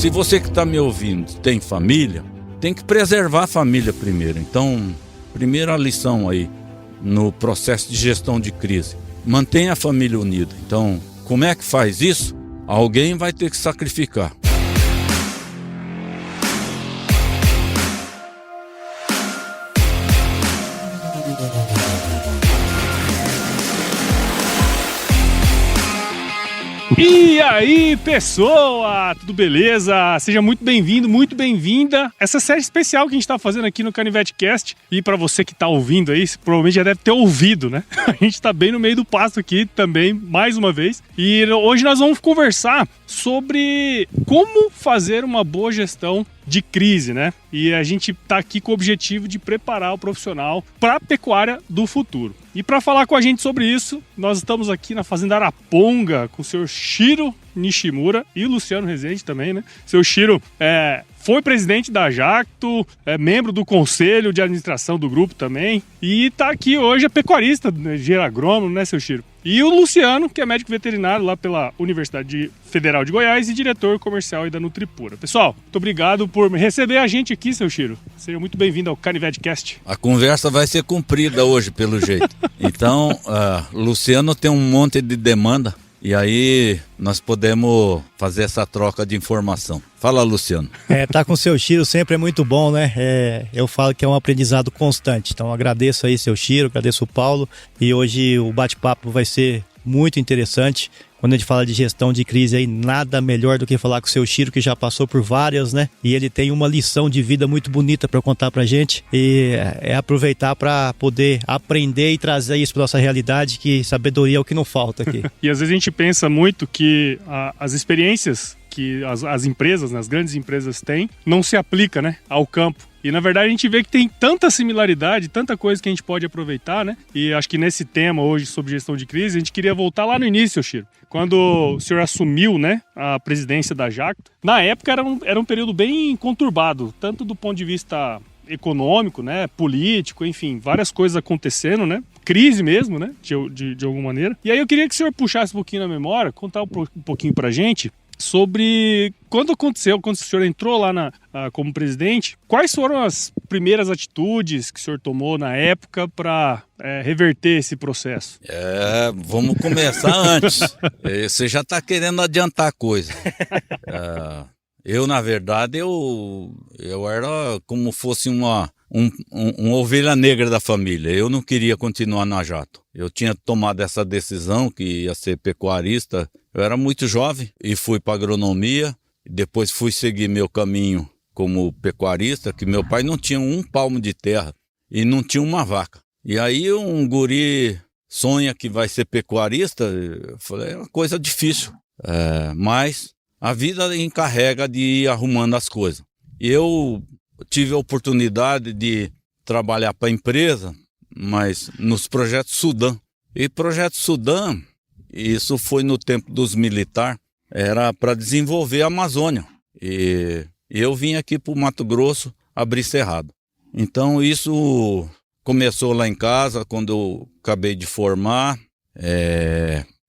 Se você que está me ouvindo tem família, tem que preservar a família primeiro. Então, primeira lição aí no processo de gestão de crise, mantenha a família unida. Então, como é que faz isso? Alguém vai ter que sacrificar. E aí, pessoa, tudo beleza? Seja muito bem-vindo, muito bem-vinda. Essa série especial que a gente tá fazendo aqui no CanivetCast. E para você que tá ouvindo aí, provavelmente já deve ter ouvido, né? A gente tá bem no meio do pasto aqui também, mais uma vez. E hoje nós vamos conversar sobre como fazer uma boa gestão de crise, né? E a gente tá aqui com o objetivo de preparar o profissional para a pecuária do futuro. E para falar com a gente sobre isso, nós estamos aqui na Fazenda Araponga com o senhor Shiro Nishimura e o Luciano Rezende também, né? Seu Shiro foi presidente da Jacto, é membro do conselho de administração do grupo também, e tá aqui hoje pecuarista, engenheiro agrônomo, né, seu Shiro? E o Luciano, que é médico veterinário lá pela Universidade Federal de Goiás e diretor comercial aí da Nutripura. Pessoal, muito obrigado por receber a gente aqui, seu Shiro. Seja muito bem-vindo ao CanivetCast. A conversa vai ser cumprida hoje, pelo jeito. Então, Luciano tem um monte de demanda. E aí nós podemos fazer essa troca de informação. Fala, Luciano. Tá com o seu Shiro sempre é muito bom, né? Eu falo que é um aprendizado constante. Então agradeço aí seu Shiro, agradeço o Paulo. E hoje o bate-papo vai ser muito interessante. Quando a gente fala de gestão de crise aí, nada melhor do que falar com o seu Shiro, que já passou por várias, né? E ele tem uma lição de vida muito bonita para contar pra gente. E é aproveitar para poder aprender e trazer isso pra nossa realidade, que sabedoria é o que não falta aqui. E às vezes a gente pensa muito que as experiências que as empresas, né, as grandes empresas têm, não se aplica, né, ao campo. E na verdade a gente vê que tem tanta similaridade, tanta coisa que a gente pode aproveitar, né? E acho que nesse tema hoje sobre gestão de crise, a gente queria voltar lá no início, Shiro. Quando o senhor assumiu, né, a presidência da Jacto, na época era um período bem conturbado, tanto do ponto de vista econômico, né, político, enfim, várias coisas acontecendo, né? Crise mesmo, né, de alguma maneira. E aí eu queria que o senhor puxasse um pouquinho na memória, contar um pouquinho pra gente sobre quando aconteceu, quando o senhor entrou lá como presidente, quais foram as primeiras atitudes que o senhor tomou na época para reverter esse processo? Vamos começar antes. Você já está querendo adiantar a coisa. Na verdade, eu era como fosse uma ovelha negra da família. Eu não queria continuar na Jacto. Eu tinha tomado essa decisão que ia ser pecuarista. Eu era muito jovem e fui para agronomia. Depois fui seguir meu caminho como pecuarista, que meu pai não tinha um palmo de terra e não tinha uma vaca. E aí um guri sonha que vai ser pecuarista. Eu falei, é uma coisa difícil. Mas a vida encarrega de ir arrumando as coisas. E eu tive a oportunidade de trabalhar para a empresa, mas nos projetos Sudam. E projeto Sudam, isso foi no tempo dos militares, era para desenvolver a Amazônia. E eu vim aqui para o Mato Grosso abrir cerrado. Então isso começou lá em casa, quando eu acabei de formar,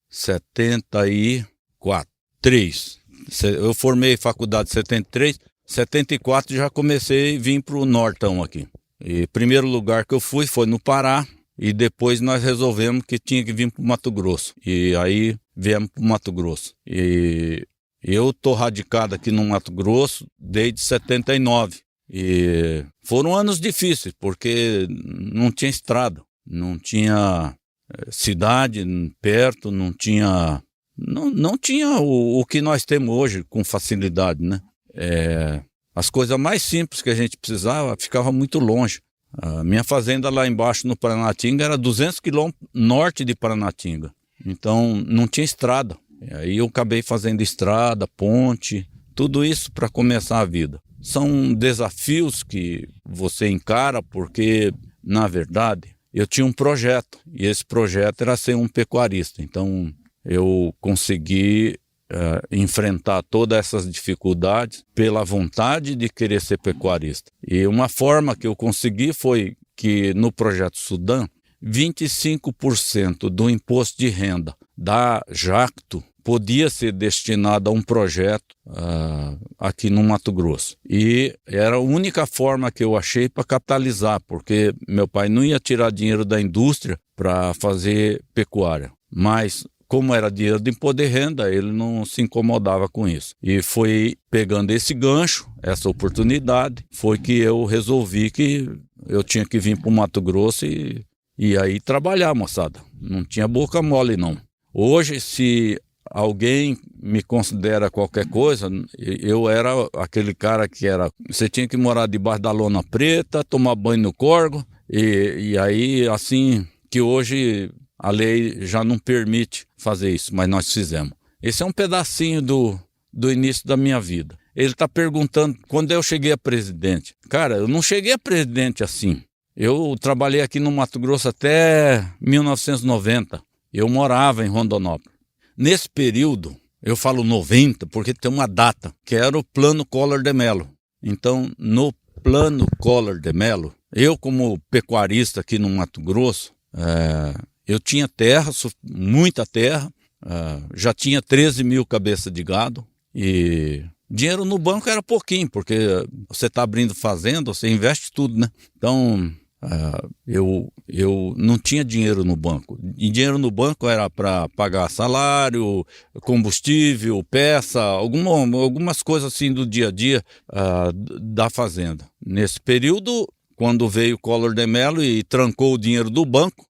74, 3. Eu formei faculdade em 73, 74 já comecei a vir para o Nortão aqui. E primeiro lugar que eu fui foi no Pará, e depois nós resolvemos que tinha que vir para o Mato Grosso. E aí viemos para o Mato Grosso. E eu estou radicado aqui no Mato Grosso desde 79. E foram anos difíceis, porque não tinha estrada, não tinha cidade perto, não tinha o que nós temos hoje com facilidade, né? As coisas mais simples que a gente precisava ficava muito longe. A minha fazenda lá embaixo no Paranatinga era 200 quilômetros norte de Paranatinga. Então não tinha estrada. Aí eu acabei fazendo estrada, ponte, tudo isso para começar a vida. São desafios que você encara porque, na verdade, eu tinha um projeto. E esse projeto era ser um pecuarista. Então eu consegui enfrentar todas essas dificuldades pela vontade de querer ser pecuarista. E uma forma que eu consegui foi que no projeto Sudam, 25% do imposto de renda da Jacto podia ser destinado a um projeto aqui no Mato Grosso. E era a única forma que eu achei para capitalizar, porque meu pai não ia tirar dinheiro da indústria para fazer pecuária. Mas, como era dinheiro de imposto de renda, ele não se incomodava com isso. E foi pegando esse gancho, essa oportunidade, foi que eu resolvi que eu tinha que vir para o Mato Grosso e aí trabalhar, moçada. Não tinha boca mole, não. Hoje, se alguém me considera qualquer coisa, eu era aquele cara que era... Você tinha que morar debaixo da lona preta, tomar banho no corgo, e aí, assim, que hoje a lei já não permite fazer isso, mas nós fizemos. Esse é um pedacinho do início da minha vida. Ele está perguntando quando eu cheguei a presidente. Cara, eu não cheguei a presidente assim. Eu trabalhei aqui no Mato Grosso até 1990. Eu morava em Rondonópolis. Nesse período, eu falo 90 porque tem uma data, que era o Plano Collor de Mello. Então, no Plano Collor de Mello, eu como pecuarista aqui no Mato Grosso, eu tinha terra, muita terra, já tinha 13 mil cabeças de gado e dinheiro no banco era pouquinho, porque você está abrindo fazenda, você investe tudo, né? Então, eu não tinha dinheiro no banco. E dinheiro no banco era para pagar salário, combustível, peça, algumas coisas assim do dia a dia da fazenda. Nesse período, quando veio o Collor de Mello e trancou o dinheiro do banco,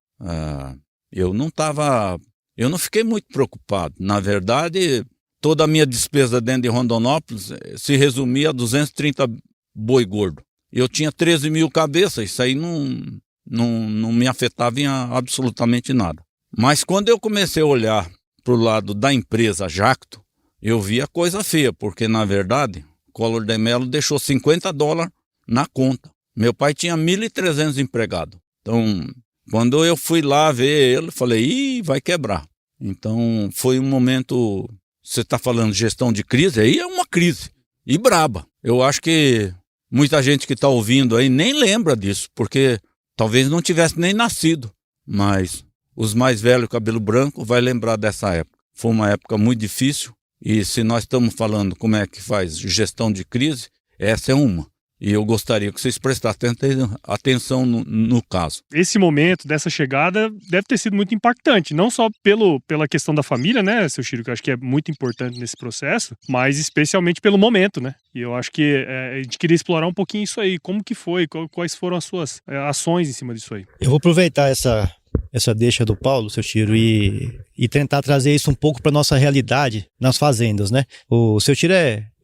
eu não fiquei muito preocupado. Na verdade, toda a minha despesa dentro de Rondonópolis se resumia a 230 boi gordo. Eu tinha 13 mil cabeças, isso aí não me afetava em absolutamente nada. Mas quando eu comecei a olhar para o lado da empresa Jacto, eu vi a coisa feia, porque na verdade, Collor de Mello deixou $50 na conta. Meu pai tinha 1.300 empregados. Então, quando eu fui lá ver ele, falei, vai quebrar. Então, foi um momento, você está falando de gestão de crise, aí é uma crise, e braba. Eu acho que muita gente que está ouvindo aí nem lembra disso, porque talvez não tivesse nem nascido, mas os mais velhos, cabelo branco, vai lembrar dessa época. Foi uma época muito difícil, e se nós estamos falando como é que faz gestão de crise, essa é uma. E eu gostaria que vocês prestassem atenção no caso. Esse momento dessa chegada deve ter sido muito impactante, não só pela questão da família, né, seu Chiro, que eu acho que é muito importante nesse processo, mas especialmente pelo momento, né? E eu acho que a gente queria explorar um pouquinho isso aí, como que foi, quais foram as suas ações em cima disso aí. Eu vou aproveitar essa deixa do Paulo, seu Chiro, e tentar trazer isso um pouco para nossa realidade nas fazendas, né? O seu Chiro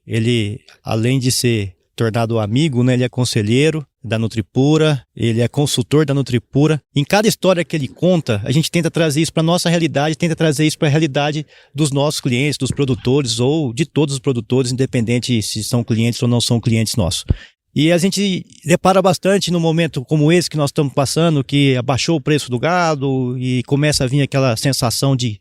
ele, além de ser tornado amigo, né? Ele é conselheiro da Nutripura, ele é consultor da Nutripura. Em cada história que ele conta, a gente tenta trazer isso para nossa realidade, tenta trazer isso para a realidade dos nossos clientes, dos produtores ou de todos os produtores, independente se são clientes ou não são clientes nossos. E a gente depara bastante no momento como esse que nós estamos passando, que abaixou o preço do gado e começa a vir aquela sensação de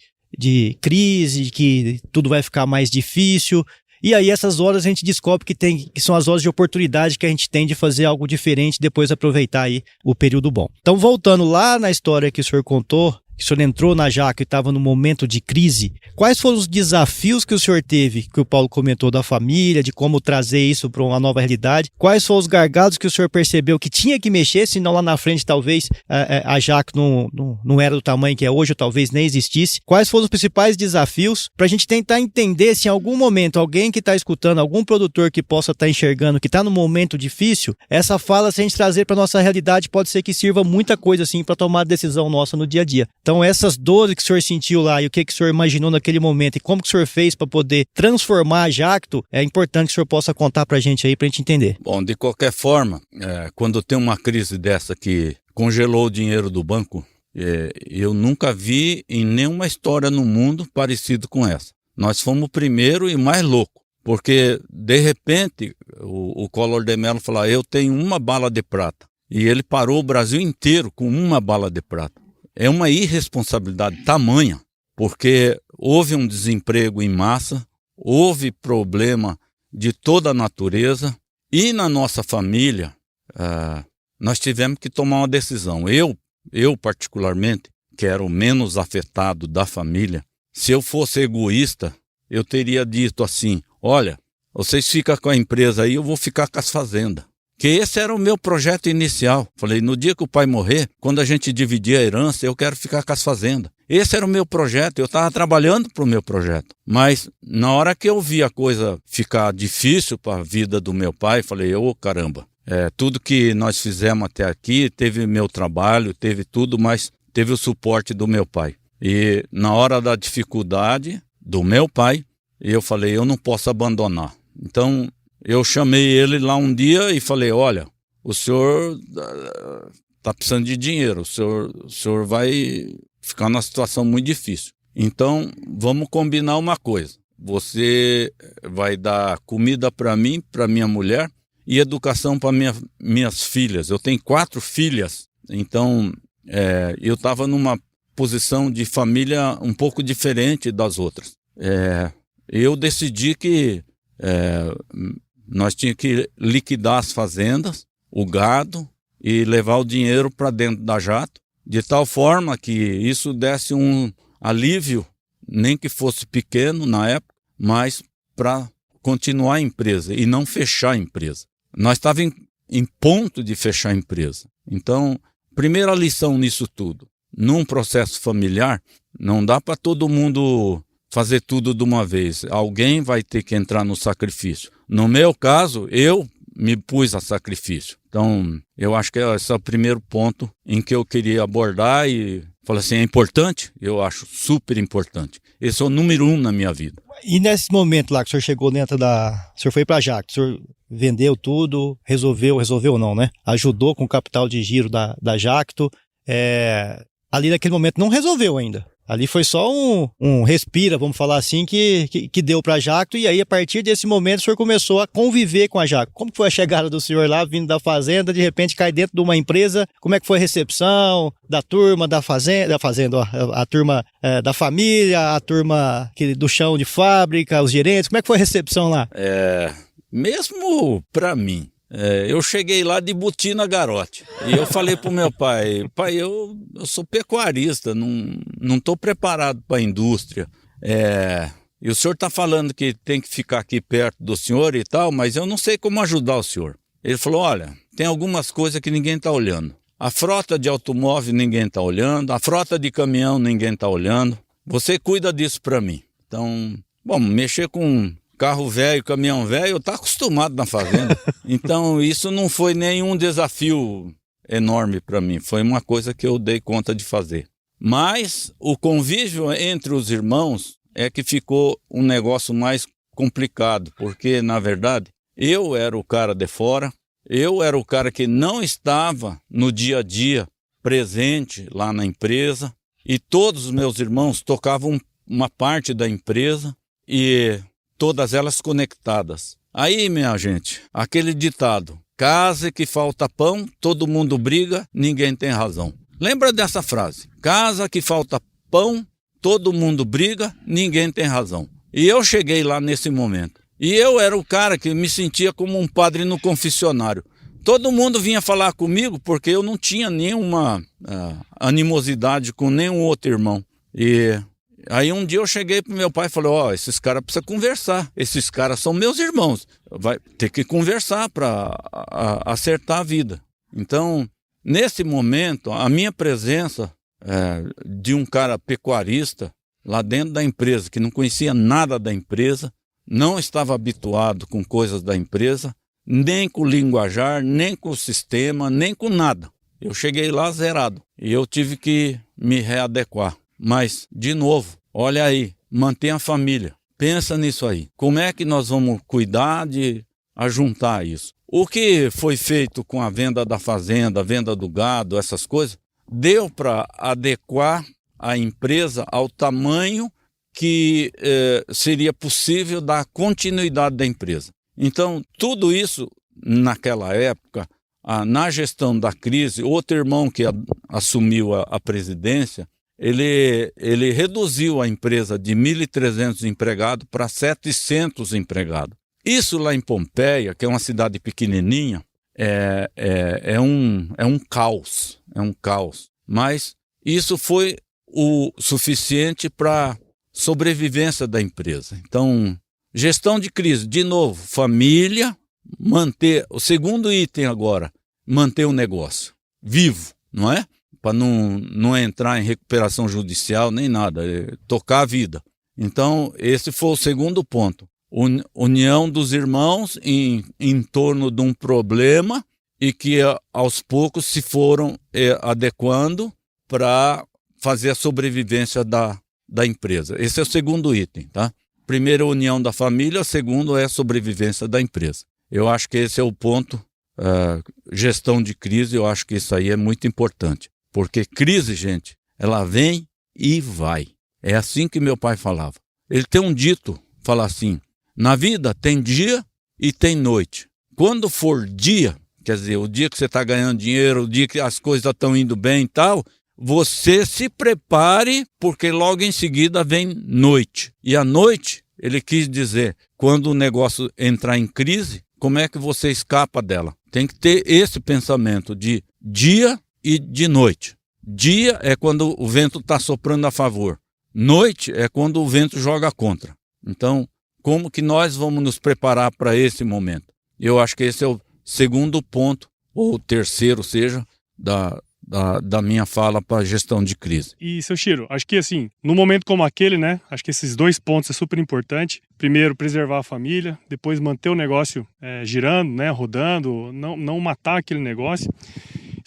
crise, de que tudo vai ficar mais difícil. E aí essas horas a gente descobre que são as horas de oportunidade que a gente tem de fazer algo diferente, depois aproveitar aí o período bom. Então, voltando lá na história que o senhor contou, que o senhor entrou na Jacto e estava no momento de crise, quais foram os desafios que o senhor teve, que o Paulo comentou da família, de como trazer isso para uma nova realidade? Quais foram os gargalos que o senhor percebeu que tinha que mexer, senão lá na frente talvez a Jacto não era do tamanho que é hoje, ou talvez nem existisse? Quais foram os principais desafios para a gente tentar entender se em algum momento alguém que está escutando, algum produtor que possa estar enxergando, que está num momento difícil, essa fala, se a gente trazer para nossa realidade, pode ser que sirva muita coisa assim para tomar decisão nossa no dia a dia. Então essas dores que o senhor sentiu lá e o que o senhor imaginou naquele momento e como que o senhor fez para poder transformar a Jacto, é importante que o senhor possa contar para a gente aí, para a gente entender. Bom, de qualquer forma, quando tem uma crise dessa que congelou o dinheiro do banco, eu nunca vi em nenhuma história no mundo parecido com essa. Nós fomos o primeiro e mais louco, porque de repente o Collor de Mello falou, eu tenho uma bala de prata, e ele parou o Brasil inteiro com uma bala de prata. É uma irresponsabilidade tamanha, porque houve um desemprego em massa, houve problema de toda a natureza, e na nossa família nós tivemos que tomar uma decisão. Eu particularmente, que era o menos afetado da família, se eu fosse egoísta, eu teria dito assim, olha, vocês ficam com a empresa aí, eu vou ficar com as fazendas. Que esse era o meu projeto inicial. Falei, no dia que o pai morrer, quando a gente dividir a herança, eu quero ficar com as fazendas. Esse era o meu projeto, eu estava trabalhando para o meu projeto. Mas na hora que eu vi a coisa ficar difícil para a vida do meu pai, falei, caramba, tudo que nós fizemos até aqui, teve meu trabalho, teve tudo, mas teve o suporte do meu pai. E na hora da dificuldade do meu pai, eu falei, eu não posso abandonar. Então, eu chamei ele lá um dia e falei, olha, o senhor está precisando de dinheiro, o senhor vai ficar numa situação muito difícil. Então, vamos combinar uma coisa. Você vai dar comida para mim, para minha mulher, e educação para minhas filhas. Eu tenho 4 filhas, então eu estava numa posição de família um pouco diferente das outras. Eu decidi que nós tínhamos que liquidar as fazendas, o gado, e levar o dinheiro para dentro da Jato, de tal forma que isso desse um alívio, nem que fosse pequeno na época, mas para continuar a empresa e não fechar a empresa. Nós estávamos em ponto de fechar a empresa. Então, primeira lição nisso tudo, num processo familiar, não dá para todo mundo fazer tudo de uma vez. Alguém vai ter que entrar no sacrifício. No meu caso, eu me pus a sacrifício. Então, eu acho que esse é o primeiro ponto em que eu queria abordar e falar assim, é importante? Eu acho super importante. Esse é o número 1 na minha vida. E nesse momento lá que o senhor chegou dentro o senhor foi para a Jacto, o senhor vendeu tudo, resolveu não, né? Ajudou com o capital de giro da Jacto. Ali naquele momento não resolveu ainda. Ali foi só um respira, vamos falar assim, que deu para a Jacto, e aí a partir desse momento o senhor começou a conviver com a Jacto. Como foi a chegada do senhor lá, vindo da fazenda, de repente cai dentro de uma empresa? Como é que foi a recepção da turma da fazenda, a turma da família, a turma do chão de fábrica, os gerentes? Como é que foi a recepção lá? Mesmo para mim, eu cheguei lá de botina garote. E eu falei pro meu pai, eu sou pecuarista, não estou preparado para a indústria. E o senhor está falando que tem que ficar aqui perto do senhor e tal, mas eu não sei como ajudar o senhor. Ele falou, olha, tem algumas coisas que ninguém está olhando. A frota de automóvel ninguém está olhando, a frota de caminhão ninguém está olhando. Você cuida disso para mim. Então, mexer com carro velho, caminhão velho, eu estava acostumado na fazenda. Então, isso não foi nenhum desafio enorme para mim. Foi uma coisa que eu dei conta de fazer. Mas o convívio entre os irmãos é que ficou um negócio mais complicado, porque, na verdade, eu era o cara de fora, eu era o cara que não estava no dia a dia presente lá na empresa, e todos os meus irmãos tocavam uma parte da empresa e todas elas conectadas. Aí, minha gente, aquele ditado, casa que falta pão, todo mundo briga, ninguém tem razão. Lembra dessa frase? Casa que falta pão, todo mundo briga, ninguém tem razão. E eu cheguei lá nesse momento. E eu era o cara que me sentia como um padre no confessionário. Todo mundo vinha falar comigo porque eu não tinha nenhuma animosidade com nenhum outro irmão. E aí um dia eu cheguei pro meu pai e falei, esses caras precisam conversar, esses caras são meus irmãos, vai ter que conversar para acertar a vida. Então, nesse momento, a minha presença de um cara pecuarista lá dentro da empresa, que não conhecia nada da empresa, não estava habituado com coisas da empresa, nem com o linguajar, nem com o sistema, nem com nada. Eu cheguei lá zerado e eu tive que me readequar. Mas, de novo, olha aí, mantém a família. Pensa nisso aí. Como é que nós vamos cuidar de ajuntar isso? O que foi feito com a venda da fazenda, a venda do gado, essas coisas, deu para adequar a empresa ao tamanho que seria possível dar continuidade da empresa. Então, tudo isso, naquela época, na gestão da crise, outro irmão que assumiu a presidência, ele reduziu a empresa de 1.300 empregados para 700 empregados. Isso lá em Pompeia, que é uma cidade pequenininha, é um caos. Mas isso foi o suficiente para sobrevivência da empresa. Então, gestão de crise, de novo, família, manter, o segundo item agora, manter o negócio vivo, não é? Para não entrar em recuperação judicial nem nada, tocar a vida. Então, esse foi o segundo ponto. União dos irmãos em torno de um problema e que aos poucos se foram adequando para fazer a sobrevivência da empresa. Esse é o segundo item, tá? Primeiro, a união da família, o segundo é a sobrevivência da empresa. Eu acho que esse é o ponto, gestão de crise, eu acho que isso aí é muito importante. Porque crise, gente, ela vem e vai. É assim que meu pai falava. Ele tem um dito, fala assim, na vida tem dia e tem noite. Quando for dia, quer dizer, o dia que você está ganhando dinheiro, o dia que as coisas estão indo bem e tal, você se prepare, porque logo em seguida vem noite. E a noite, ele quis dizer, quando o negócio entrar em crise, como é que você escapa dela? Tem que ter esse pensamento de dia e de noite. Dia é quando o vento está soprando a favor. Noite é quando o vento joga contra. Então, como que nós vamos nos preparar para esse momento? Eu acho que esse é o segundo ponto, ou o terceiro, seja, da minha fala para gestão de crise. E, seu Chiro, acho que assim, num momento como aquele, né, acho que esses dois pontos é super importante. Primeiro, preservar a família, depois manter o negócio girando, né, rodando, não matar aquele negócio.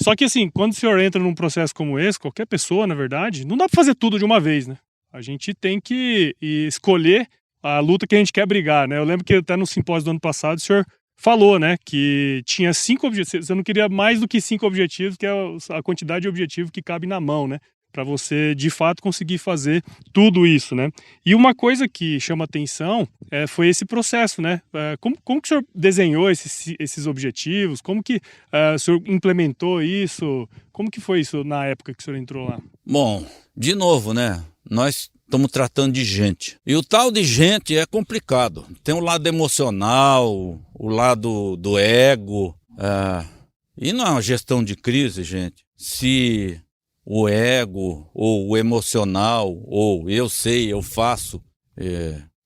Só que assim, quando o senhor entra num processo como esse, qualquer pessoa, na verdade, não dá para fazer tudo de uma vez, né? A gente tem que escolher a luta que a gente quer brigar, né? Eu lembro que até no simpósio do ano passado o senhor falou, né, que tinha 5 objetivos, você não queria mais do que 5 objetivos, que é a quantidade de objetivo que cabe na mão, né? Para você, de fato, conseguir fazer tudo isso, né? E uma coisa que chama atenção foi esse processo, né? Como que o senhor desenhou esses objetivos? Como que o senhor implementou isso? Como que foi isso na época que o senhor entrou lá? Bom, de novo, né? Nós estamos tratando de gente. E o tal de gente é complicado. Tem o lado emocional, o lado do ego. E na gestão de crise, gente, se o ego ou o emocional ou eu sei, eu faço,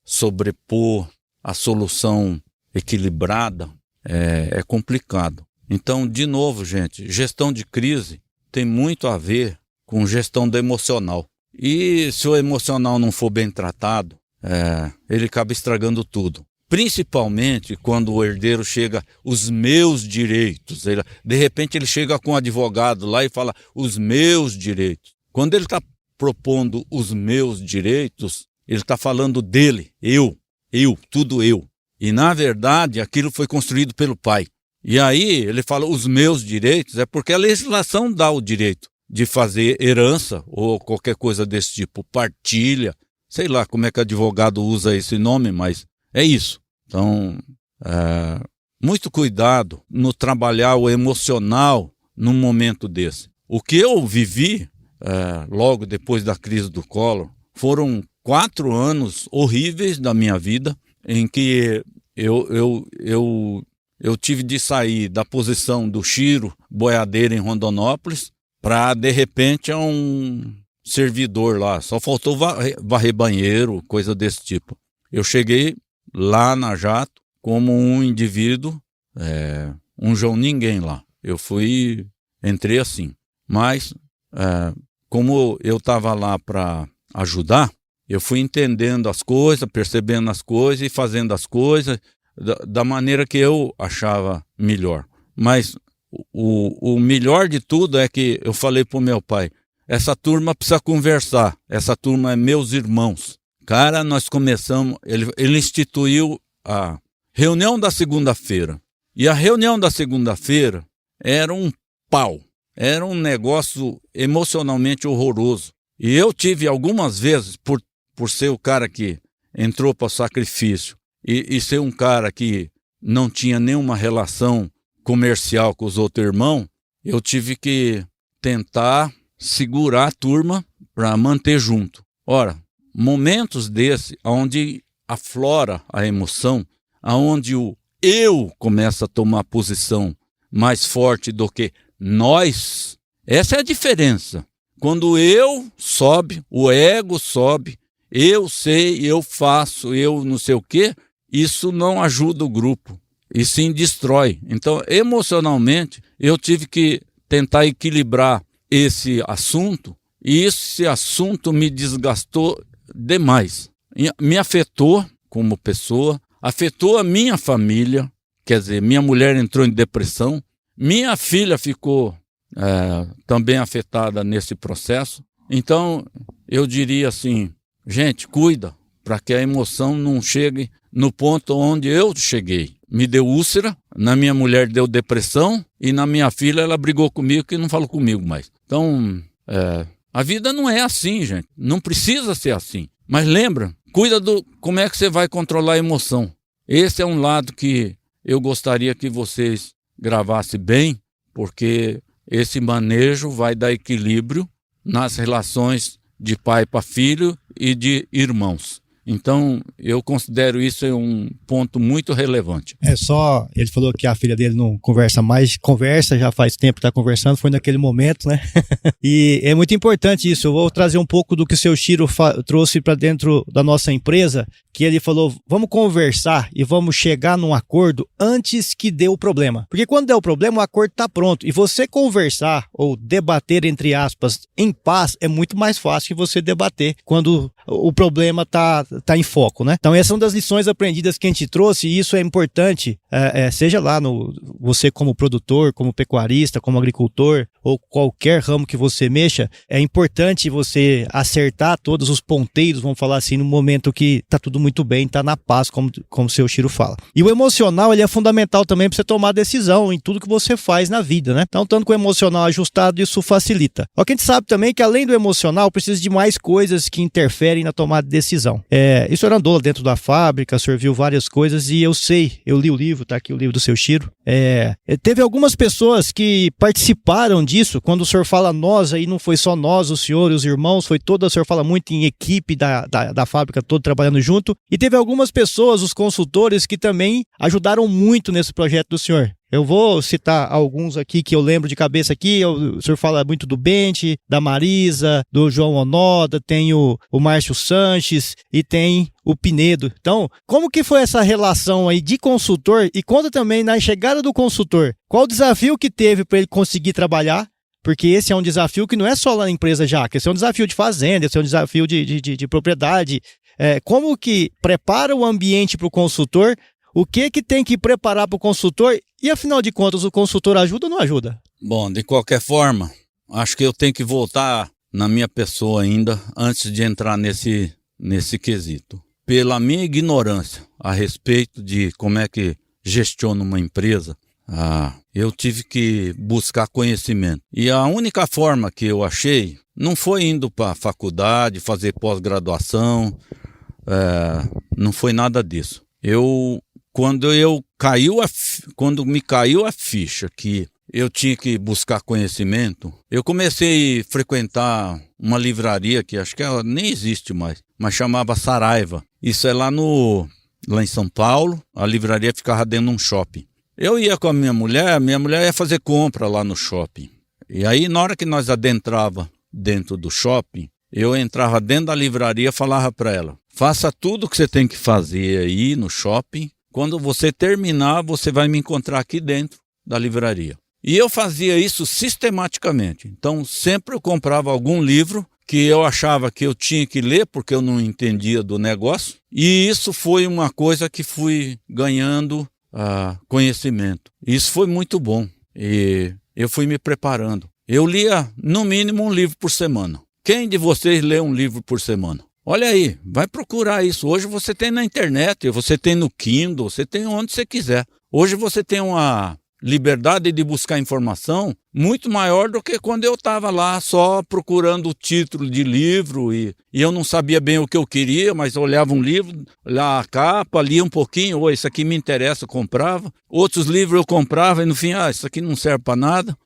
sobrepor a solução equilibrada, é complicado. Então, de novo, gente, gestão de crise tem muito a ver com gestão do emocional. E se o emocional não for bem tratado, ele acaba estragando tudo. Principalmente quando o herdeiro chega, os meus direitos. De repente ele chega com um advogado lá e fala, os meus direitos. Quando ele está propondo os meus direitos, ele está falando dele, eu, tudo eu. E na verdade aquilo foi construído pelo pai. E aí ele fala, os meus direitos, é porque a legislação dá o direito de fazer herança ou qualquer coisa desse tipo, partilha, sei lá como é que advogado usa esse nome, mas é isso. Então, muito cuidado no trabalhar o emocional num momento desse. O que eu vivi logo depois da crise do Collor foram 4 anos horríveis da minha vida, em que eu tive de sair da posição do Chiro boiadeiro em Rondonópolis para, de repente, um servidor lá. Só faltou varrer banheiro, coisa desse tipo. Eu cheguei lá na Jato como um indivíduo, um João Ninguém lá. Entrei assim. Mas, como eu estava lá para ajudar, eu fui entendendo as coisas, percebendo as coisas e fazendo as coisas da maneira que eu achava melhor. Mas o melhor de tudo é que eu falei para o meu pai, essa turma precisa conversar, essa turma é meus irmãos. Cara, nós começamos, ele instituiu a reunião da segunda-feira. E a reunião da segunda-feira era um pau, era um negócio emocionalmente horroroso. E eu tive algumas vezes, por ser o cara que entrou para o sacrifício e ser um cara que não tinha nenhuma relação comercial com os outros irmãos, eu tive que tentar segurar a turma para manter junto. Ora, momentos desse, onde aflora a emoção, onde o eu começa a tomar posição mais forte do que nós, essa é a diferença. Quando o eu sobe, o ego sobe eu sei, eu faço, eu não sei o quê, isso não ajuda o grupo, e sim destrói. Então, emocionalmente, eu tive que tentar equilibrar esse assunto, e esse assunto me desgastou demais. Me afetou como pessoa, afetou a minha família, quer dizer, minha mulher entrou em depressão, minha filha ficou também afetada nesse processo. Então, eu diria assim, gente, cuida, para que a emoção não chegue no ponto onde eu cheguei. Me deu úlcera, na minha mulher deu depressão, e na minha filha ela brigou comigo e não falou comigo mais. Então, a vida não é assim, gente, não precisa ser assim. Mas lembra, cuida do como é que você vai controlar a emoção. Esse é um lado que eu gostaria que vocês gravassem bem, porque esse manejo vai dar equilíbrio nas relações de pai para filho e de irmãos. Então, eu considero isso um ponto muito relevante. Ele falou que a filha dele não conversa mais, conversa, já faz tempo que está conversando, foi naquele momento, né? E é muito importante isso. Eu vou trazer um pouco do que o seu Chiro trouxe para dentro da nossa empresa, que ele falou, vamos conversar e vamos chegar num acordo antes que dê o problema. Porque quando der o problema, o acordo está pronto. E você conversar ou debater, entre aspas, em paz, é muito mais fácil que você debater quando o problema está em foco, né? Então essa é uma das lições aprendidas que a gente trouxe, e isso é importante, seja lá você como produtor, como pecuarista, como agricultor, ou qualquer ramo que você mexa, é importante você acertar todos os ponteiros, vamos falar assim, no momento que tá tudo muito bem, tá na paz, como o seu Chiro fala. E o emocional, ele é fundamental também para você tomar decisão em tudo que você faz na vida, né? Então, tanto com o emocional ajustado, isso facilita. Só que a gente sabe também que além do emocional, precisa de mais coisas que interferem na tomada de decisão. O senhor andou dentro da fábrica, o senhor viu várias coisas, e eu li o livro, tá aqui o livro do seu Chiro. Teve algumas pessoas que participaram disso. Quando o senhor fala nós, aí não foi só nós, o senhor e os irmãos, o senhor fala muito em equipe da fábrica toda trabalhando junto, e teve algumas pessoas, os consultores, que também ajudaram muito nesse projeto do senhor. Eu vou citar alguns aqui que eu lembro de cabeça aqui. O senhor fala muito do Bente, da Marisa, do João Onoda, tem o Márcio Sanches e tem o Pinedo. Então, como que foi essa relação aí de consultor? E conta também na chegada do consultor, qual o desafio que teve para ele conseguir trabalhar? Porque esse é um desafio que não é só lá na empresa Jaca, esse é um desafio de fazenda, esse é um desafio de propriedade. Como que prepara o ambiente para o consultor? O que tem que preparar para o consultor? E, afinal de contas, o consultor ajuda ou não ajuda? Bom, de qualquer forma, acho que eu tenho que voltar na minha pessoa ainda, antes de entrar nesse quesito. Pela minha ignorância a respeito de como é que gestiona uma empresa, eu tive que buscar conhecimento. E a única forma que eu achei não foi indo para a faculdade, fazer pós-graduação, não foi nada disso. Quando me caiu a ficha que eu tinha que buscar conhecimento, eu comecei a frequentar uma livraria que acho que nem existe mais, mas chamava Saraiva. Isso é lá em São Paulo, a livraria ficava dentro de um shopping. Eu ia com a minha mulher ia fazer compra lá no shopping. E aí, na hora que nós adentrava dentro do shopping, eu entrava dentro da livraria e falava para ela, faça tudo o que você tem que fazer aí no shopping. Quando você terminar, você vai me encontrar aqui dentro da livraria. E eu fazia isso sistematicamente. Então, sempre eu comprava algum livro que eu achava que eu tinha que ler, porque eu não entendia do negócio. E isso foi uma coisa que fui ganhando conhecimento. Isso foi muito bom. E eu fui me preparando. Eu lia, no mínimo, um livro por semana. Quem de vocês lê um livro por semana? Olha aí, vai procurar isso. Hoje você tem na internet, você tem no Kindle, você tem onde você quiser. Hoje você tem uma liberdade de buscar informação muito maior do que quando eu estava lá só procurando o título de livro e eu não sabia bem o que eu queria, mas olhava um livro, olhava a capa, lia um pouquinho, isso aqui me interessa, eu comprava. Outros livros eu comprava e no fim, isso aqui não serve para nada.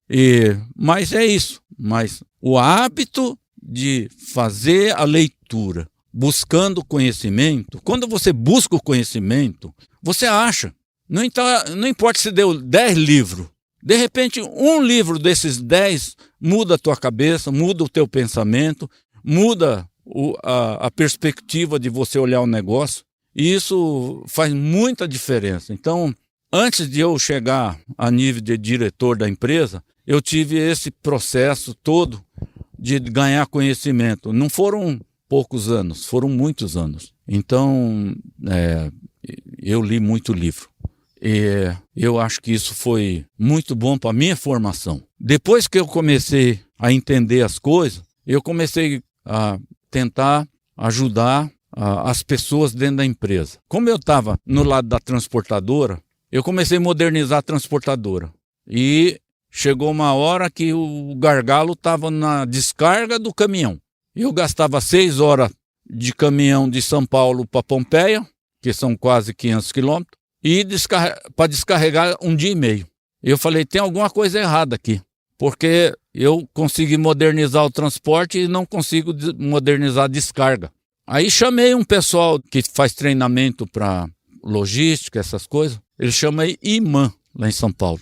Mas é isso. Mas o hábito de fazer a leitura, buscando conhecimento, quando você busca o conhecimento, você acha. Não importa se deu 10 livros, de repente um livro desses 10 muda a tua cabeça, muda o teu pensamento, muda a perspectiva de você olhar o negócio, e isso faz muita diferença. Então, antes de eu chegar a nível de diretor da empresa, eu tive esse processo todo de ganhar conhecimento. Não foram poucos anos, foram muitos anos. Então, eu li muito livro. E eu acho que isso foi muito bom para a minha formação. Depois que eu comecei a entender as coisas, eu comecei a tentar ajudar as pessoas dentro da empresa. Como eu estava no lado da transportadora, eu comecei a modernizar a transportadora. E chegou uma hora que o gargalo estava na descarga do caminhão. Eu gastava 6 horas de caminhão de São Paulo para Pompeia, que são quase 500 quilômetros, e para descarregar 1 dia e meio. Eu falei, tem alguma coisa errada aqui, porque eu consegui modernizar o transporte e não consigo modernizar a descarga. Aí chamei um pessoal que faz treinamento para logística, essas coisas. Ele chama IMAN, lá em São Paulo.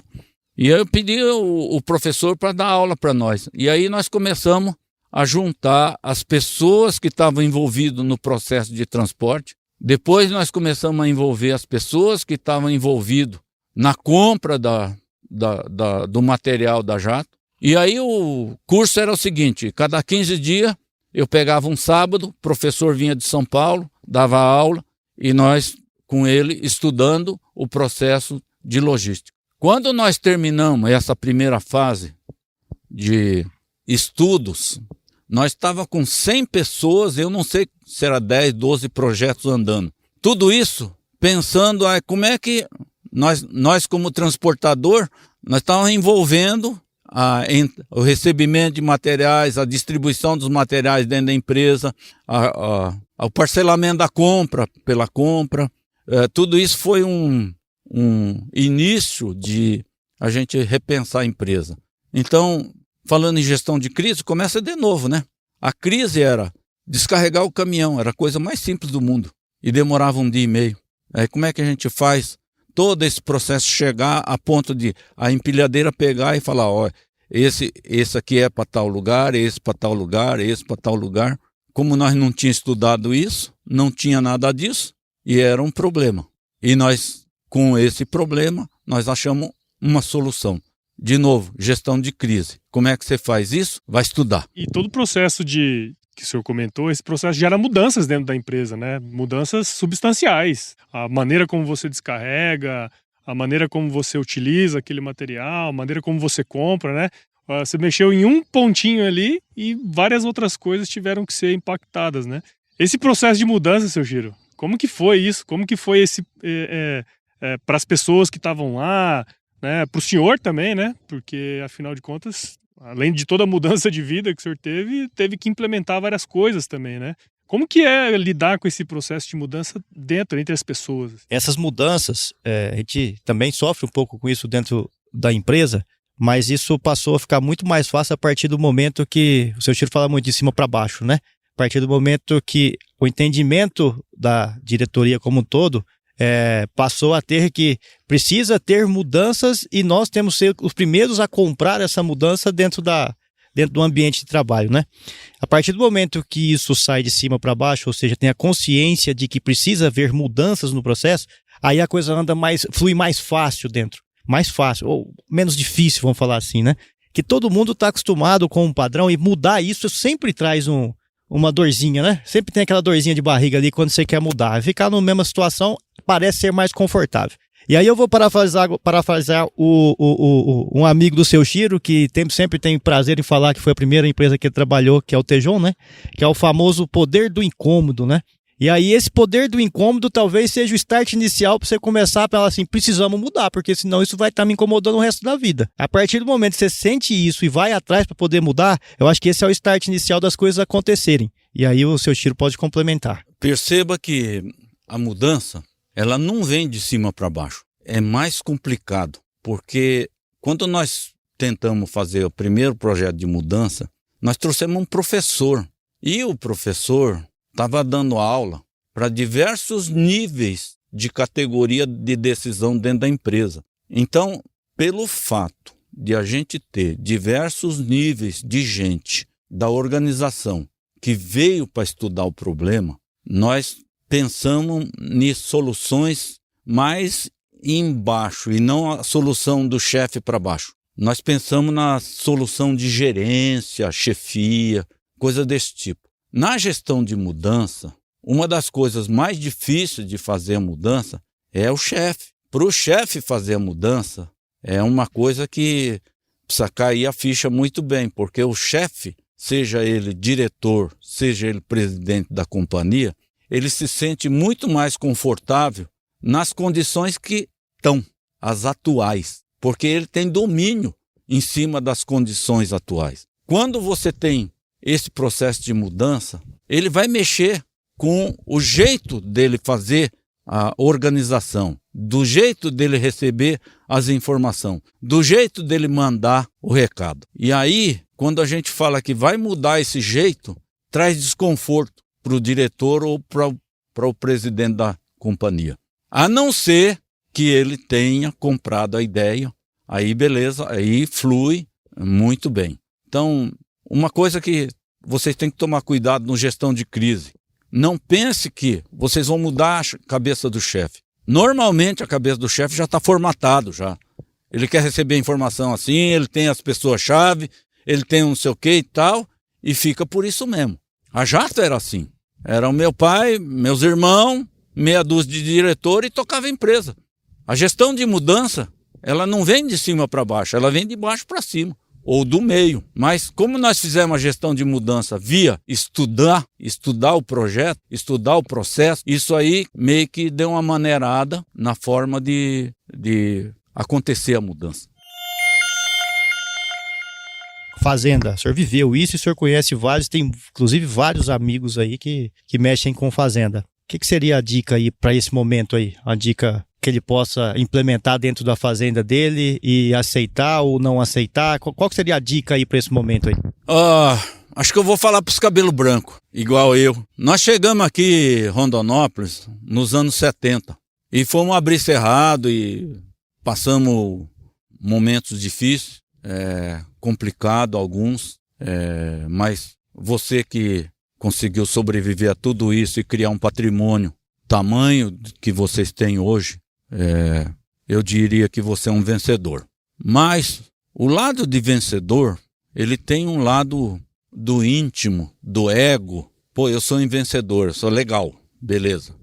E eu pedi o professor para dar aula para nós. E aí nós começamos a juntar as pessoas que estavam envolvidas no processo de transporte. Depois nós começamos a envolver as pessoas que estavam envolvidas na compra do material da Jato. E aí o curso era o seguinte, cada 15 dias eu pegava um sábado, o professor vinha de São Paulo, dava aula e nós com ele estudando o processo de logística. Quando nós terminamos essa primeira fase de estudos, nós estávamos com 100 pessoas, eu não sei se era 10, 12 projetos andando. Tudo isso pensando como é que nós como transportador, nós estávamos envolvendo o recebimento de materiais, a distribuição dos materiais dentro da empresa, o parcelamento da compra, pela compra. Tudo isso foi um início de a gente repensar a empresa. Então, falando em gestão de crise, começa de novo, né? A crise era descarregar o caminhão, era a coisa mais simples do mundo e demorava 1 dia e meio. Como é que a gente faz todo esse processo chegar a ponto de a empilhadeira pegar e falar, esse aqui é para tal lugar, esse para tal lugar, esse para tal lugar. Como nós não tínhamos estudado isso, não tinha nada disso e era um problema. E nós, com esse problema, nós achamos uma solução. De novo, gestão de crise. Como é que você faz isso? Vai estudar. E todo o processo que o senhor comentou, esse processo gera mudanças dentro da empresa, né? Mudanças substanciais. A maneira como você descarrega, a maneira como você utiliza aquele material, a maneira como você compra, né? Você mexeu em um pontinho ali e várias outras coisas tiveram que ser impactadas, né? Esse processo de mudança, seu Giro, como que foi isso? Como que foi esse para as pessoas que estavam lá, né? Para o senhor também, né? Porque, afinal de contas, além de toda a mudança de vida que o senhor teve que implementar várias coisas também, né? Como que é lidar com esse processo de mudança entre as pessoas? Essas mudanças, a gente também sofre um pouco com isso dentro da empresa, mas isso passou a ficar muito mais fácil a partir do momento que, o seu Chiro fala muito de cima para baixo, né? A partir do momento que o entendimento da diretoria como um todo passou a ter que precisa ter mudanças e nós temos que ser os primeiros a comprar essa mudança dentro do ambiente de trabalho, né? A partir do momento que isso sai de cima para baixo, ou seja, tem a consciência de que precisa haver mudanças no processo, aí a coisa flui mais fácil dentro. Mais fácil, ou menos difícil, vamos falar assim, né? Que todo mundo está acostumado com um padrão e mudar isso sempre traz uma dorzinha, né? Sempre tem aquela dorzinha de barriga ali quando você quer mudar. Ficar na mesma situação parece ser mais confortável. E aí eu vou parafrasear um amigo do seu Chiro, que sempre tem prazer em falar que foi a primeira empresa que ele trabalhou, que é o Tejon, né? Que é o famoso poder do incômodo, né? E aí esse poder do incômodo talvez seja o start inicial para você começar a falar assim, precisamos mudar, porque senão isso vai estar me incomodando o resto da vida. A partir do momento que você sente isso e vai atrás para poder mudar, eu acho que esse é o start inicial das coisas acontecerem. E aí o seu Chiro pode complementar. Perceba que a mudança, ela não vem de cima para baixo. É mais complicado, porque quando nós tentamos fazer o primeiro projeto de mudança, nós trouxemos um professor. E o professor estava dando aula para diversos níveis de categoria de decisão dentro da empresa. Então, pelo fato de a gente ter diversos níveis de gente da organização que veio para estudar o problema, nós pensamos em soluções mais embaixo e não a solução do chefe para baixo. Nós pensamos na solução de gerência, chefia, coisa desse tipo. Na gestão de mudança, uma das coisas mais difíceis de fazer a mudança é o chefe. Para o chefe fazer a mudança é uma coisa que precisa cair a ficha muito bem, porque o chefe, seja ele diretor, seja ele presidente da companhia, ele se sente muito mais confortável nas condições que estão, as atuais, porque ele tem domínio em cima das condições atuais. Quando você tem esse processo de mudança, ele vai mexer com o jeito dele fazer a organização, do jeito dele receber as informações, do jeito dele mandar o recado. E aí, quando a gente fala que vai mudar esse jeito, traz desconforto para o diretor ou para o presidente da companhia. A não ser que ele tenha comprado a ideia, aí beleza, aí flui muito bem. Então, uma coisa que vocês têm que tomar cuidado no gestão de crise. Não pense que vocês vão mudar a cabeça do chefe. Normalmente a cabeça do chefe já está formatado já. Ele quer receber informação assim, ele tem as pessoas-chave, ele tem um não sei o que e tal, e fica por isso mesmo. A Jata era assim. Era o meu pai, meus irmãos, meia dúzia de diretor e tocava a empresa. A gestão de mudança, ela não vem de cima para baixo, ela vem de baixo para cima, ou do meio. Mas como nós fizemos a gestão de mudança via estudar o projeto, estudar o processo, isso aí meio que deu uma maneirada na forma de acontecer a mudança. Fazenda, o senhor viveu isso e o senhor conhece vários, tem inclusive vários amigos aí que mexem com fazenda. O que seria a dica aí para esse momento aí? A dica que ele possa implementar dentro da fazenda dele e aceitar ou não aceitar? Qual que seria a dica aí para esse momento aí? Acho que eu vou falar para os cabelos brancos, igual eu. Nós chegamos aqui em Rondonópolis nos anos 70 e fomos abrir cerrado e passamos momentos difíceis, complicado alguns, mas você que conseguiu sobreviver a tudo isso e criar um patrimônio tamanho que vocês têm hoje, eu diria que você é um vencedor. Mas o lado de vencedor, ele tem um lado do íntimo, do ego. Pô, eu sou um vencedor, eu sou legal, beleza.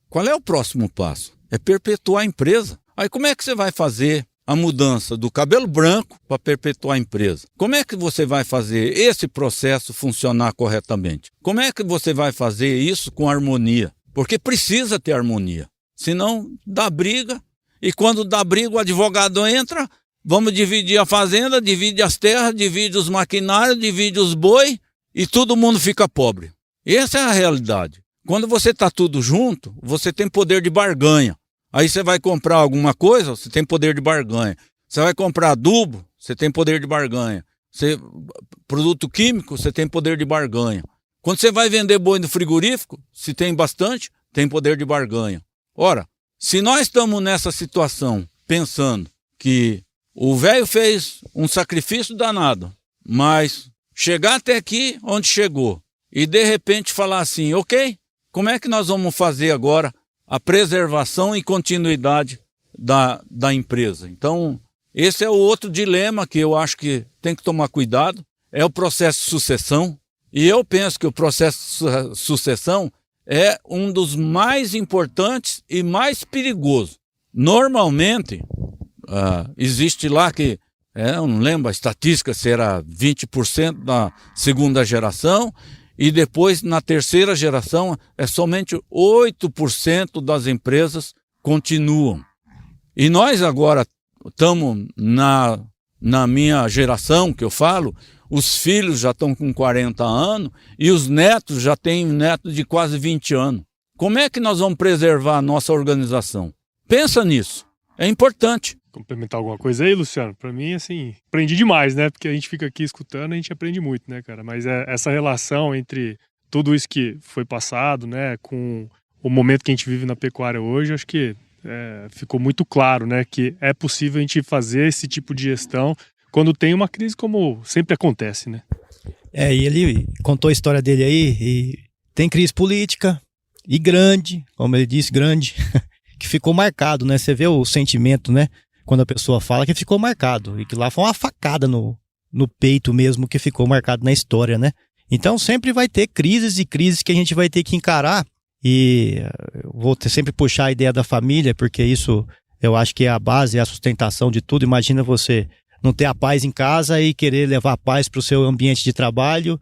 Qual é o próximo passo? É perpetuar a empresa. Aí como é que você vai fazer a mudança do cabelo branco para perpetuar a empresa? Como é que você vai fazer esse processo funcionar corretamente? Como é que você vai fazer isso com harmonia? Porque precisa ter harmonia, senão dá briga, e quando dá briga o advogado entra, vamos dividir a fazenda, divide as terras, divide os maquinários, divide os boi, e todo mundo fica pobre. Essa é a realidade. Quando você está tudo junto, você tem poder de barganha. Aí você vai comprar alguma coisa, você tem poder de barganha. Você vai comprar adubo, você tem poder de barganha. Produto químico, você tem poder de barganha. Quando você vai vender boi no frigorífico, se tem bastante, tem poder de barganha. Ora, se nós estamos nessa situação, pensando que o velho fez um sacrifício danado, mas chegar até aqui onde chegou, e de repente falar assim, ok, como é que nós vamos fazer agora a preservação e continuidade da empresa? Então, esse é o outro dilema que eu acho que tem que tomar cuidado, é o processo de sucessão. E eu penso que o processo de sucessão é um dos mais importantes e mais perigosos. Normalmente, existe lá que, eu não lembro a estatística, se era 20% da segunda geração, e depois na terceira geração é somente 8% das empresas continuam. E nós agora estamos na minha geração, que eu falo, os filhos já estão com 40 anos e os netos já têm netos de quase 20 anos. Como é que nós vamos preservar a nossa organização? Pensa nisso, é importante. Complementar alguma coisa aí, Luciano? Para mim, assim, aprendi demais, né? Porque a gente fica aqui escutando, a gente aprende muito, né, cara? Mas essa relação entre tudo isso que foi passado, né, com o momento que a gente vive na pecuária hoje, acho que ficou muito claro, né, que é possível a gente fazer esse tipo de gestão quando tem uma crise, como sempre acontece, né? E ele contou a história dele aí, e tem crise política, e grande, como ele disse, grande, que ficou marcado, né? Você vê o sentimento, né? Quando a pessoa fala que ficou marcado, e que lá foi uma facada no peito mesmo, que ficou marcado na história, né? Então sempre vai ter crises e crises que a gente vai ter que encarar, e eu vou sempre puxar a ideia da família, porque isso eu acho que é a base, é a sustentação de tudo. Imagina você não ter a paz em casa e querer levar a paz para o seu ambiente de trabalho,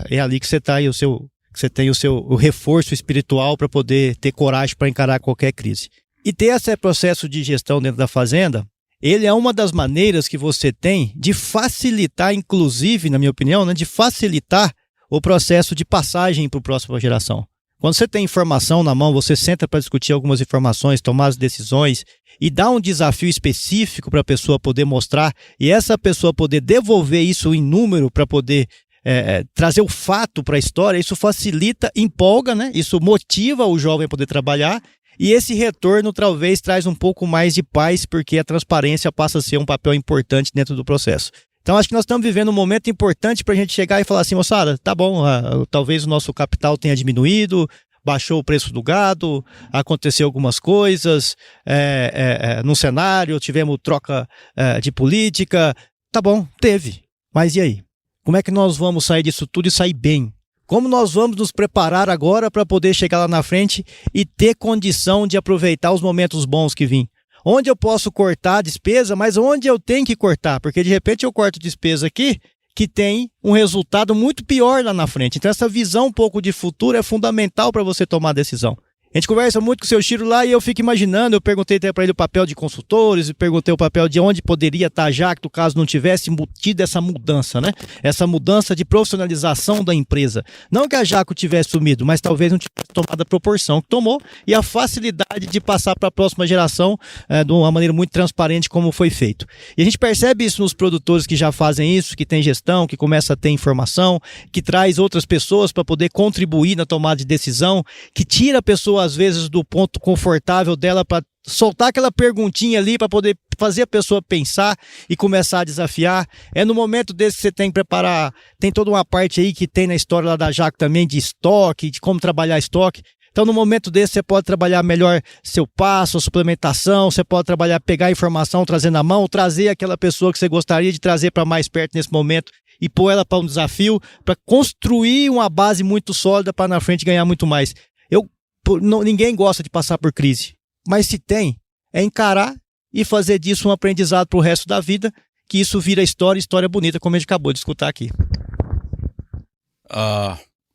é ali que você tá, e você tem o reforço espiritual para poder ter coragem para encarar qualquer crise. E ter esse processo de gestão dentro da fazenda, ele é uma das maneiras que você tem de facilitar, inclusive, na minha opinião, né, de facilitar o processo de passagem para a próxima geração. Quando você tem informação na mão, você senta para discutir algumas informações, tomar as decisões e dá um desafio específico para a pessoa poder mostrar, e essa pessoa poder devolver isso em número para poder trazer o fato para a história. Isso facilita, empolga, né? Isso motiva o jovem a poder trabalhar, e esse retorno talvez traz um pouco mais de paz, porque a transparência passa a ser um papel importante dentro do processo. Então acho que nós estamos vivendo um momento importante para a gente chegar e falar assim: moçada, tá bom, talvez o nosso capital tenha diminuído, baixou o preço do gado, aconteceu algumas coisas no cenário, tivemos troca de política, tá bom, teve, mas e aí? Como é que nós vamos sair disso tudo e sair bem? Como nós vamos nos preparar agora para poder chegar lá na frente e ter condição de aproveitar os momentos bons que vêm? Onde eu posso cortar a despesa, mas onde eu tenho que cortar? Porque de repente eu corto despesa aqui que tem um resultado muito pior lá na frente. Então essa visão um pouco de futuro é fundamental para você tomar a decisão. A gente conversa muito com o seu Chiro lá e eu fico imaginando, eu perguntei até para ele o papel de consultores, perguntei o papel de onde poderia estar já, que no caso não tivesse tido essa mudança, né? Essa mudança de profissionalização da empresa. Não que a Jaco tivesse sumido, mas talvez não tivesse tomado a proporção que tomou, e a facilidade de passar para a próxima geração de uma maneira muito transparente, como foi feito. E a gente percebe isso nos produtores que já fazem isso, que tem gestão, que começa a ter informação, que traz outras pessoas para poder contribuir na tomada de decisão, que tira a pessoa às vezes do ponto confortável dela para soltar aquela perguntinha ali para poder fazer a pessoa pensar e começar a desafiar. É no momento desse que você tem que preparar, tem toda uma parte aí que tem na história lá da Jaco também de estoque, de como trabalhar estoque. Então no momento desse você pode trabalhar melhor seu passo, a suplementação, você pode trabalhar, pegar a informação, trazer na mão, trazer aquela pessoa que você gostaria de trazer para mais perto nesse momento e pôr ela para um desafio, para construir uma base muito sólida para na frente ganhar muito mais. Ninguém gosta de passar por crise, mas se tem, é encarar e fazer disso um aprendizado para o resto da vida, que isso vira história bonita, como a gente acabou de escutar aqui.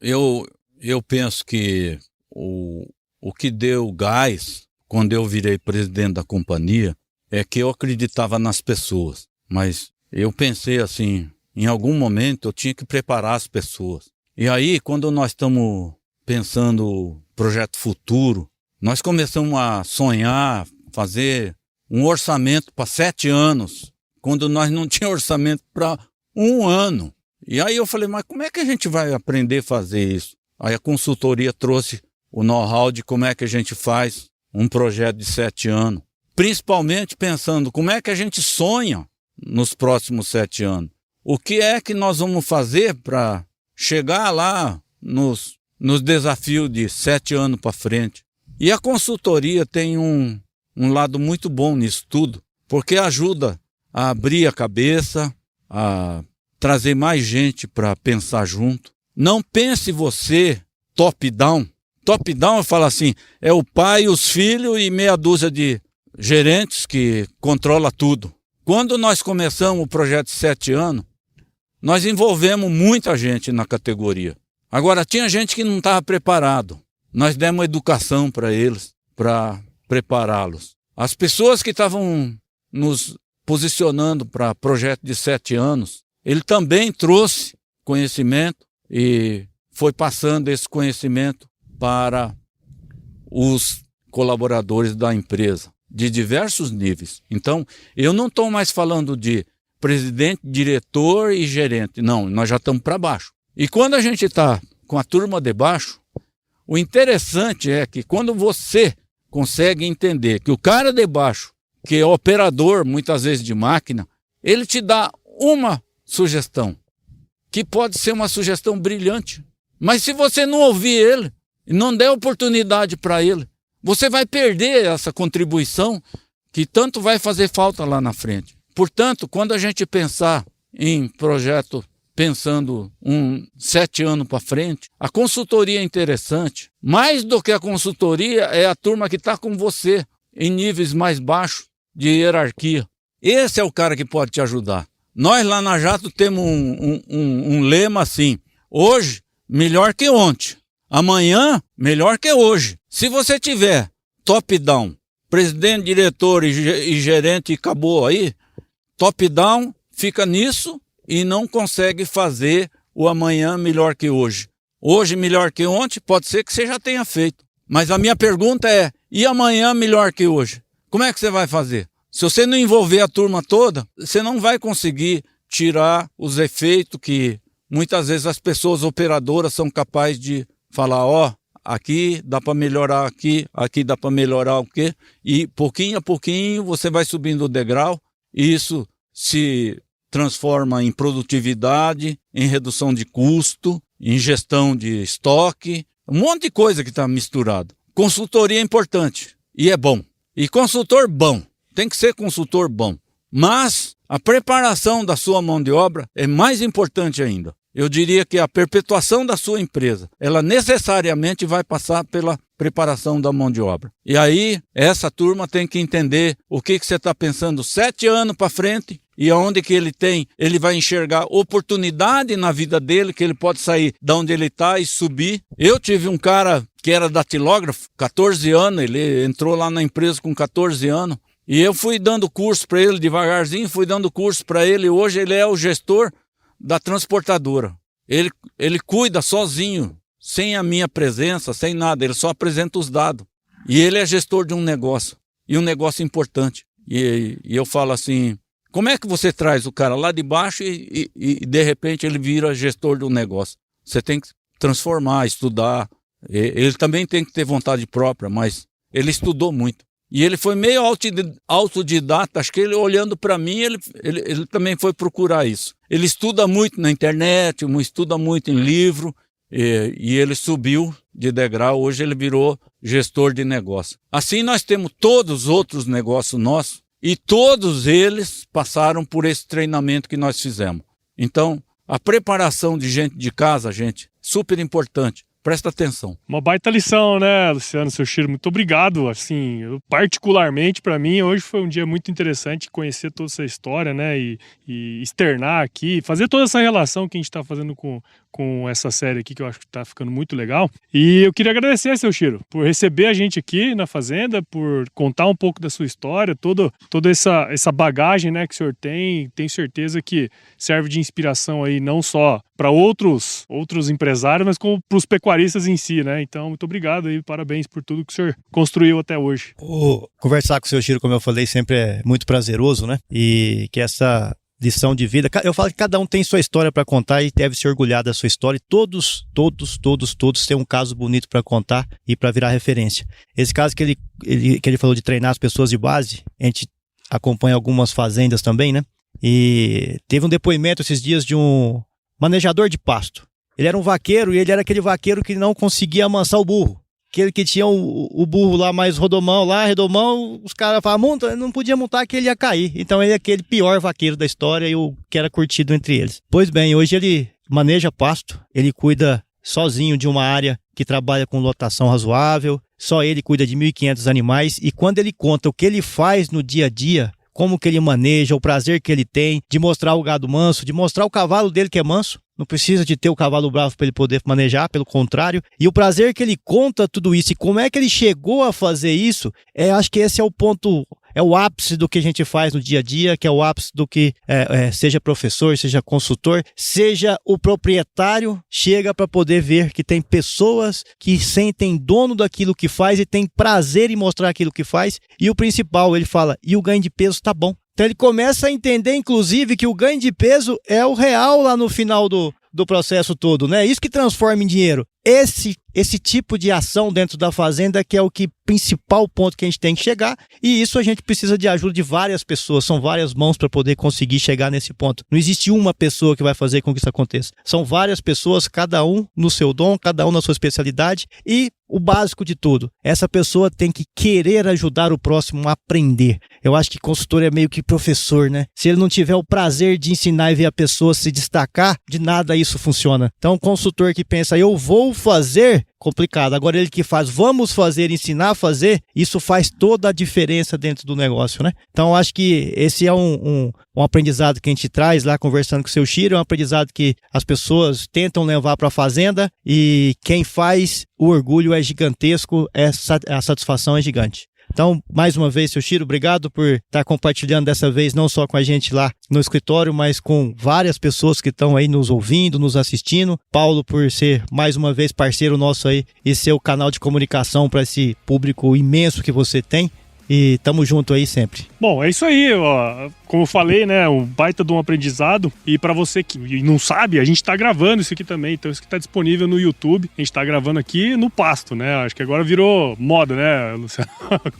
Eu penso que o que deu gás quando eu virei presidente da companhia é que eu acreditava nas pessoas, mas eu pensei assim, em algum momento eu tinha que preparar as pessoas. E aí, quando nós estamos pensando projeto futuro, nós começamos a sonhar, fazer um orçamento para 7 anos, quando nós não tínhamos orçamento para 1 ano. E aí eu falei, mas como é que a gente vai aprender a fazer isso? Aí a consultoria trouxe o know-how de como é que a gente faz um projeto de 7 anos. Principalmente pensando como é que a gente sonha nos próximos 7 anos. O que é que nós vamos fazer para chegar lá nos desafios de 7 anos para frente. E a consultoria tem um lado muito bom nisso tudo, porque ajuda a abrir a cabeça, a trazer mais gente para pensar junto. Não pense você top-down. Top-down, eu falo assim, é o pai, os filhos e meia dúzia de gerentes que controla tudo. Quando nós começamos o projeto de 7 anos, nós envolvemos muita gente na categoria. Agora, tinha gente que não estava preparado. Nós demos educação para eles, para prepará-los. As pessoas que estavam nos posicionando para projeto de 7 anos, ele também trouxe conhecimento e foi passando esse conhecimento para os colaboradores da empresa, de diversos níveis. Então, eu não estou mais falando de presidente, diretor e gerente. Não, nós já estamos para baixo. E quando a gente está com a turma de baixo, o interessante é que quando você consegue entender que o cara de baixo, que é operador muitas vezes de máquina, ele te dá uma sugestão. que pode ser uma sugestão brilhante. Mas se você não ouvir ele, e não der oportunidade para ele, você vai perder essa contribuição que tanto vai fazer falta lá na frente. Portanto, quando a gente pensar em projeto pensando 7 anos para frente, a consultoria é interessante. Mais do que a consultoria é a turma que está com você em níveis mais baixos de hierarquia. Esse é o cara que pode te ajudar. Nós lá na Jato temos um lema assim: hoje, melhor que ontem. Amanhã, melhor que hoje. Se você tiver top-down, presidente, diretor e gerente e acabou aí, top-down fica nisso e não consegue fazer o amanhã melhor que hoje. Hoje melhor que ontem, pode ser que você já tenha feito. Mas a minha pergunta é, e amanhã melhor que hoje? Como é que você vai fazer? Se você não envolver a turma toda, você não vai conseguir tirar os efeitos que muitas vezes as pessoas operadoras são capazes de falar, ó, aqui dá para melhorar aqui dá para melhorar o quê? E pouquinho a pouquinho você vai subindo o degrau e isso se transforma em produtividade, em redução de custo, em gestão de estoque, um monte de coisa que está misturado. Consultoria é importante e é bom. E consultor bom, tem que ser consultor bom. Mas a preparação da sua mão de obra é mais importante ainda. Eu diria que a perpetuação da sua empresa, ela necessariamente vai passar pela preparação da mão de obra. E aí, essa turma tem que entender o que você está pensando 7 anos para frente e aonde que ele vai enxergar oportunidade na vida dele, que ele pode sair de onde ele está e subir. Eu tive um cara que era datilógrafo, 14 anos, ele entrou lá na empresa com 14 anos, e eu fui dando curso para ele devagarzinho, fui dando curso para ele, e hoje ele é o gestor da transportadora. Ele cuida sozinho, sem a minha presença, sem nada, ele só apresenta os dados. E ele é gestor de um negócio, e um negócio importante. E eu falo assim, como é que você traz o cara lá de baixo e de repente ele vira gestor de um negócio? Você tem que transformar, estudar. Ele também tem que ter vontade própria, mas ele estudou muito. E ele foi meio autodidata, acho que ele olhando para mim, ele também foi procurar isso. Ele estuda muito na internet, estuda muito em livro, e ele subiu de degrau, hoje ele virou gestor de negócio. Assim nós temos todos os outros negócios nossos, e todos eles passaram por esse treinamento que nós fizemos. Então, a preparação de gente de casa, gente, super importante. Presta atenção. Uma baita lição, né, Luciano, seu Chiro? Muito obrigado. Assim, particularmente para mim, hoje foi um dia muito interessante conhecer toda essa história, né, e externar aqui, fazer toda essa relação que a gente está fazendo com essa série aqui, que eu acho que está ficando muito legal. E eu queria agradecer, seu Chiro, por receber a gente aqui na fazenda, por contar um pouco da sua história, toda essa bagagem, né, que o senhor tem. Tenho certeza que serve de inspiração aí não só para outros empresários, mas como para os pecuaristas em si, né? Então, muito obrigado e parabéns por tudo que o senhor construiu até hoje. Conversar com o seu Chiro, como eu falei, sempre é muito prazeroso, né? E que essa lição de vida, eu falo que cada um tem sua história para contar e deve se orgulhar da sua história, e todos têm um caso bonito para contar e para virar referência. Esse caso que ele falou de treinar as pessoas de base, a gente acompanha algumas fazendas também, né? E teve um depoimento esses dias de um manejador de pasto. Ele era um vaqueiro e ele era aquele vaqueiro que não conseguia amansar o burro. Aquele que tinha o burro lá mais redomão, os caras falavam, monta, não podia montar que ele ia cair. Então ele é aquele pior vaqueiro da história e o que era curtido entre eles. Pois bem, hoje ele maneja pasto, ele cuida sozinho de uma área que trabalha com lotação razoável, só ele cuida de 1.500 animais, e quando ele conta o que ele faz no dia a dia, como que ele maneja, o prazer que ele tem de mostrar o gado manso, de mostrar o cavalo dele que é manso. Não precisa de ter o cavalo bravo para ele poder manejar, pelo contrário. E o prazer que ele conta tudo isso e como é que ele chegou a fazer isso, acho que esse é o ponto, é o ápice do que a gente faz no dia a dia, que é o ápice do que seja professor, seja consultor, seja o proprietário, chega para poder ver que tem pessoas que sentem dono daquilo que faz e tem prazer em mostrar aquilo que faz. E o principal, ele fala, e o ganho de peso tá bom. Então ele começa a entender, inclusive, que o ganho de peso é o real lá no final do processo todo, né? Isso que transforma em dinheiro. Esse esse tipo de ação dentro da fazenda que é o principal ponto que a gente tem que chegar, e isso a gente precisa de ajuda de várias pessoas, são várias mãos para poder conseguir chegar nesse ponto. Não existe uma pessoa que vai fazer com que isso aconteça. São várias pessoas, cada um no seu dom, cada um na sua especialidade, e o básico de tudo, essa pessoa tem que querer ajudar o próximo a aprender. Eu acho que consultor é meio que professor, né? Se ele não tiver o prazer de ensinar e ver a pessoa se destacar, de nada isso funciona. Então, consultor que pensa, eu vou fazer, complicado. Agora ele que faz, vamos fazer, ensinar a fazer, isso faz toda a diferença dentro do negócio, né? Então, acho que esse é um aprendizado que a gente traz lá conversando com o seu Chiro, é um aprendizado que as pessoas tentam levar para a fazenda, e quem faz, o orgulho é gigantesco, a satisfação é gigante. Então, mais uma vez, seu Chiro, obrigado por estar compartilhando dessa vez, não só com a gente lá no escritório, mas com várias pessoas que estão aí nos ouvindo, nos assistindo. Paulo, por ser mais uma vez parceiro nosso aí e ser o canal de comunicação para esse público imenso que você tem. E tamo junto aí sempre. Bom, é isso aí, ó. Como eu falei, né, um baita de um aprendizado. E pra você que não sabe, a gente tá gravando isso aqui também. Então isso aqui tá disponível no YouTube. A gente tá gravando aqui no pasto, né? Acho que agora virou moda, né, Luciano?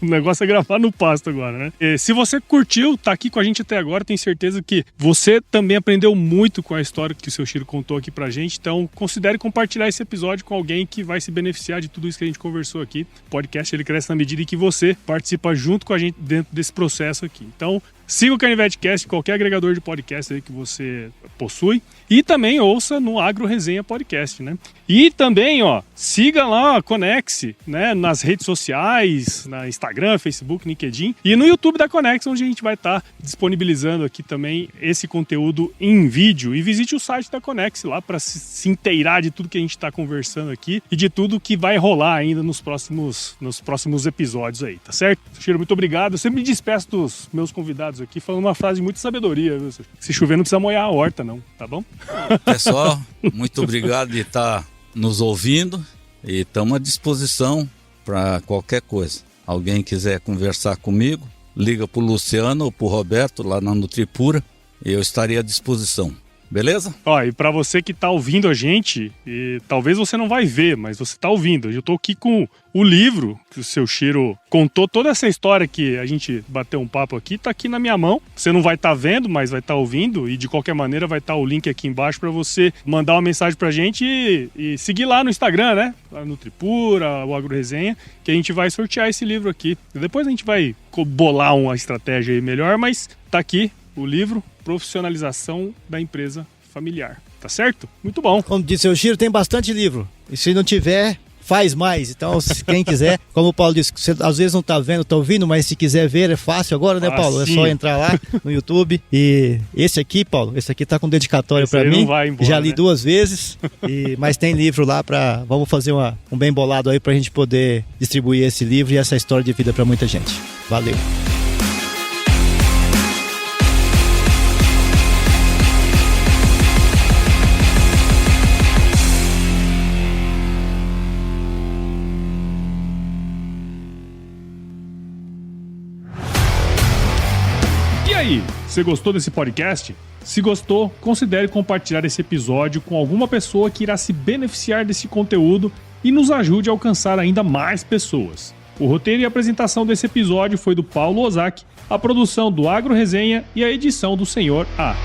O negócio é gravar no pasto agora, né? E se você curtiu, tá aqui com a gente até agora, tenho certeza que você também aprendeu muito com a história que o seu Chiro contou aqui pra gente. Então considere compartilhar esse episódio com alguém que vai se beneficiar de tudo isso que a gente conversou aqui. O podcast, ele cresce na medida em que você participa junto com a gente dentro desse processo aqui. Então, siga o CanivetCast, qualquer agregador de podcast aí que você possui, e também ouça no Agro Resenha Podcast, né? E também, ó, siga lá a Conex, né, nas redes sociais, na Instagram, Facebook, LinkedIn, e no YouTube da Conex, onde a gente vai estar disponibilizando aqui também esse conteúdo em vídeo. E visite o site da Conex lá para se inteirar de tudo que a gente está conversando aqui e de tudo que vai rolar ainda nos próximos episódios aí, tá certo? Chiro, muito obrigado. Eu sempre me despeço dos meus convidados aqui falando uma frase de muita sabedoria, viu? Se chover não precisa molhar a horta não, tá bom? Pessoal, muito obrigado de estar nos ouvindo e estamos à disposição para qualquer coisa. Alguém quiser conversar comigo, liga para o Luciano ou para o Roberto lá na Nutripura e eu estarei à disposição. Beleza? Ó, e pra você que tá ouvindo a gente, e talvez você não vai ver, mas você tá ouvindo. Eu tô aqui com o livro que o seu Chiro contou, toda essa história que a gente bateu um papo aqui, tá aqui na minha mão. Você não vai estar vendo, mas vai estar ouvindo, e de qualquer maneira vai estar o link aqui embaixo pra você mandar uma mensagem pra gente e seguir lá no Instagram, né? Lá no Tripura, o Agro Resenha, que a gente vai sortear esse livro aqui. Depois a gente vai bolar uma estratégia aí melhor, mas tá aqui o livro Profissionalização da Empresa Familiar. Tá certo? Muito bom. Como disse o Chiro, tem bastante livro. E se não tiver, faz mais. Então, se quem quiser, como o Paulo disse, você às vezes não tá vendo, tá ouvindo, mas se quiser ver, é fácil agora, né, Paulo? É só entrar lá no YouTube. E esse aqui, Paulo, esse aqui tá com dedicatório para mim. Não vai embora, já li, né? 2 vezes. Mas tem livro lá para vamos fazer um bem bolado aí pra gente poder distribuir esse livro e essa história de vida para muita gente. Valeu. Você gostou desse podcast? Se gostou, considere compartilhar esse episódio com alguma pessoa que irá se beneficiar desse conteúdo e nos ajude a alcançar ainda mais pessoas. O roteiro e a apresentação desse episódio foi do Paulo Ozaki, a produção do Agro Resenha e a edição do Senhor A.